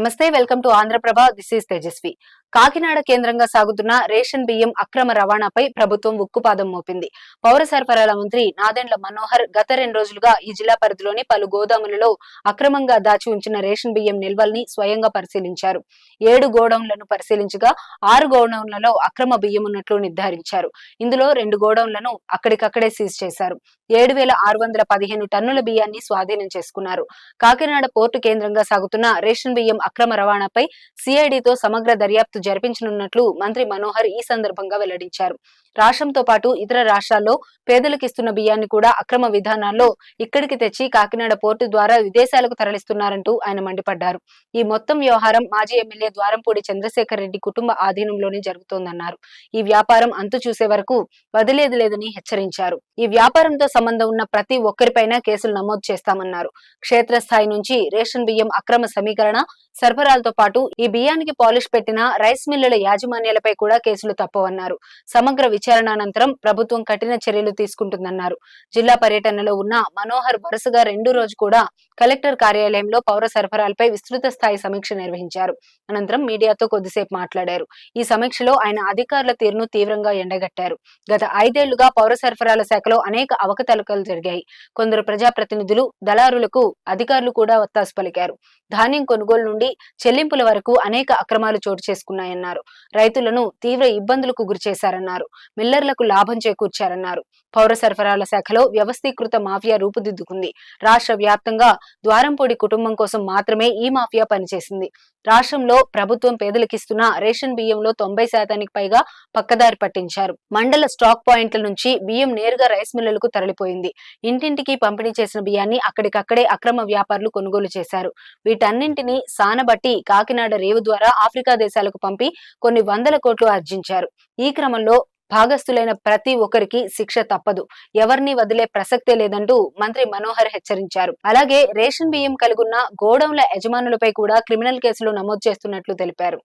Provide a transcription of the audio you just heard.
నమస్తే, welcome to Andhraprabha. This is Tejaswi. Kakinada కేంద్రంగా సాగుతున్న రేషన్ బియ్యం అక్రమ రవాణాపై ప్రభుత్వం ఉక్కుపాదం మోపింది. పౌర సరఫరాల మంత్రి నాదెండ్ల మనోహర్ గత 2 రోజులుగా ఈ జిల్లా పరిధిలోని పలు గోదాములలో అక్రమంగా దాచి ఉంచిన రేషన్ బియ్యం నిల్వల్ని స్వయంగా పరిశీలించారు. 7 గోడౌన్లను పరిశీలించగా 6 గోడౌన్లలో అక్రమ బియ్యం ఉన్నట్లు నిర్ధారించారు. ఇందులో 2 గోడౌన్లను అక్కడికక్కడే సీజ్ చేశారు. 7,615 టన్నుల బియ్యాన్ని స్వాధీనం చేసుకున్నారు. కాకినాడ పోర్టు కేంద్రంగా సాగుతున్న రేషన్ బియ్యం అక్రమ రవాణాపై సిఐడితో సమగ్ర దర్యాప్తు జరిపించనున్నట్లు మంత్రి మనోహర్ ఈ సందర్భంగా వెల్లడించారు. రాష్ట్రంతో పాటు ఇతర రాష్ట్రాల్లో పేదలకిస్తున్న బియ్యాన్ని కూడా అక్రమ విధానాల్లో ఇక్కడికి తెచ్చి కాకినాడ పోర్టు ద్వారా విదేశాలకు తరలిస్తున్నారంటూ ఆయన మండిపడ్డారు. ఈ మొత్తం వ్యవహారం మాజీ ఎమ్మెల్యే ద్వారంపూడి చంద్రశేఖర్ రెడ్డి కుటుంబ ఆధీనంలోనే జరుగుతోందన్నారు. ఈ వ్యాపారం అంతు చూసే వరకు వదిలేది లేదని హెచ్చరించారు. ఈ వ్యాపారంతో సంబంధం ఉన్న ప్రతి ఒక్కరిపైన కేసులు నమోదు చేస్తామన్నారు. క్షేత్రస్థాయి నుంచి రేషన్ బియ్యం అక్రమ సమీకరణ, సరఫరాలతో పాటు ఈ బియ్యానికి పాలిష్ పెట్టిన రైస్ మిల్లుల యాజమాన్యాలపై కూడా కేసులు తప్పవన్నారు. సమగ్ర విచారణ అనంతరం ప్రభుత్వం కఠిన చర్యలు తీసుకుంటుందన్నారు. జిల్లా పర్యటనలో ఉన్న మనోహర్ వరుసగా 2 రోజు కూడా కలెక్టర్ కార్యాలయంలో పౌర సరఫరాలపై విస్తృత స్థాయి సమీక్ష నిర్వహించారు. అనంతరం మీడియాతో కొద్దిసేపు మాట్లాడారు. ఈ సమీక్షలో ఆయన అధికారుల తీరును తీవ్రంగా ఎండగట్టారు. గత 5 ఏళ్లుగా పౌర సరఫరాల శాఖలో అనేక అవకతవకలు జరిగాయి. కొందరు ప్రజాప్రతినిధులు, దళారులకు అధికారులు కూడా వత్తాసు పలికారు. ధాన్యం కొనుగోలు నుండి చెల్లింపుల వరకు అనేక అక్రమాలు చోటు చేసుకున్నాయన్నారు. రైతులను తీవ్ర ఇబ్బందులకు గురిచేశారన్నారు. మిల్లర్లకు లాభం చేకూర్చారన్నారు. పౌర సరఫరాల శాఖలో వ్యవస్థీకృత మాఫియా రూపుదిద్దుకుంది. రాష్ట్ర వ్యాప్తంగా ద్వారంపూడి కుటుంబం కోసం మాత్రమే ఈ మాఫియా పనిచేసింది. రాష్ట్రంలో ప్రభుత్వం పేదలకిస్తున్న రేషన్ బియ్యంలో 90% పైగా పక్కదారి పట్టించారు. మండల స్టాక్ పాయింట్ల నుంచి బియ్యం నేరుగా రైస్ మిల్లులకు తరలిపోయింది. ఇంటింటికి పంపిణీ చేసిన బియ్యాన్ని అక్కడికక్కడే అక్రమ వ్యాపారులు కొనుగోలు చేశారు. వీటన్నింటినీ సానబట్టి కాకినాడ రేవు ద్వారా ఆఫ్రికా దేశాలకు పంపి కొన్ని వందల కోట్లు ఆర్జించారు. ఈ క్రమంలో భాగస్థులైన ప్రతి ఒక్కరికి శిక్ష తప్పదు. ఎవరిని వదిలే ప్రసక్తే లేదంటూ మంత్రి మనోహర్ హెచ్చరించారు. అలాగే రేషన్ బియ్యం కలిగున్న గోడౌన్ల యజమానులపై కూడా క్రిమినల్ కేసులు నమోదు చేస్తున్నట్లు తెలిపారు.